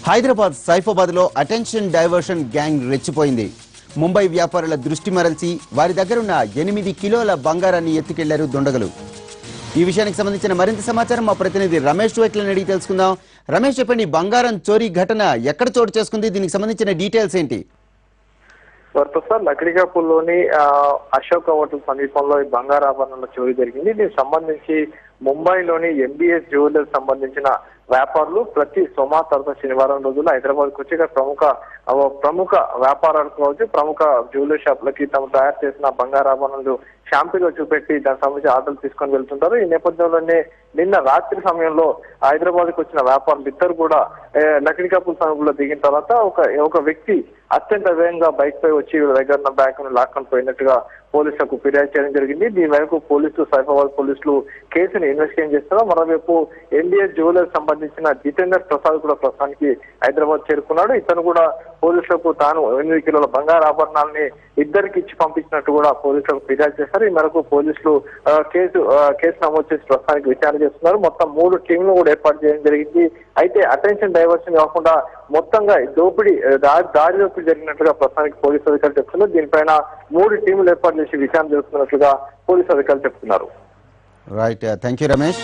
హైదరాబాద్ సైఫాబాద్ లో attention diversion gang రెచ్చిపోయింది. Mumbai వ్యాపారుల దృష్టి మరల్చి వారి దగ్గరున్న 8 కిలోల బంగారాన్ని ఎత్తుకెళ్లారు దుండగులు. ఈ విషయానికి సంబంధించిన మరింత సమాచారం మా ప్రతినిధి రమేష్ వెట్లని అడిగి తెలుసుకుందాం. రమేష్, చెప్పండి, బంగారం చోరీ ఘటన ఎక్కడ చోటు చేసుకుంది? దీనికి సంబంధించిన డీటెయిల్స్ ఏంటి? ప్రస్తుతం లక్డికాపూర్లోని అశోక హోటల్ సమీపంలో ఈ బంగారు ఆభరణాల చోరీ జరిగింది. దీనికి సంబంధించి ముంబైలోని ఎంబీఎస్ జ్యువెలర్స్ సంబంధించిన వ్యాపారులు ప్రతి సోమ తర్వాత శనివారం రోజులు హైదరాబాద్ కు వచ్చి ప్రముఖ వ్యాపారాలు కావచ్చు, ప్రముఖ జ్యువెలరీ షాపులకి తాము తయారు చేసిన బంగారు ఆభరణాలు షాంపీగా చూపెట్టి దానికి సంబంధించి ఆర్డర్లు తీసుకొని వెళ్తుంటారు. ఈ నేపథ్యంలోనే నిన్న రాత్రి సమయంలో హైదరాబాద్ కు వచ్చిన వ్యాపారులు ఇద్దరు కూడా లక్డికాపూర్ సమీపంలో దిగిన తర్వాత ఒక వ్యక్తి అత్యంత వేగంగా బైక్ పై వచ్చి దగ్గర ఉన్న బ్యాగ్ ను లాక్కొని పోయినట్టుగా పోలీసులకు ఫిర్యాదు చేయడం జరిగింది. దీని మేరకు పోలీసులు, సైఫాబాద్ పోలీసులు కేసును ఇన్వెస్టిగేట్ చేస్తున్నారు. మరోవైపు ఎంబీఎస్ జ్యువెలర్స్ సంబంధించిన జితేందర్ ప్రసాద్ కూడా ప్రస్తుతానికి హైదరాబాద్ చేరుకున్నాడు. ఇతను కూడా పోలీసులకు తాను 8 కిలోల బంగారు ఆభరణాలని ఇద్దరికి ఇచ్చి పంపించినట్టు కూడా పోలీసులకు ఫిర్యాదు చేశారు. ఈ మేరకు పోలీసులు కేసు నమోదు చేసి ప్రస్తుతానికి విచారణ చేస్తున్నారు. మొత్తం 3 టీంలు కూడా ఏర్పాటు చేయడం జరిగింది. అయితే అటెన్షన్ డైవర్షన్ కాకుండా మొత్తంగా దారి దోపిడీ జరిగినట్లుగా ప్రస్తుతానికి పోలీసు అధికారులు చెప్తున్నారు. దీనిపైన 3 టీంలు ఏర్పాటు చేసి విచారణ జరుపుతున్నట్లుగా పోలీసు అధికారులు చెప్తున్నారు. Right, thank you Ramesh.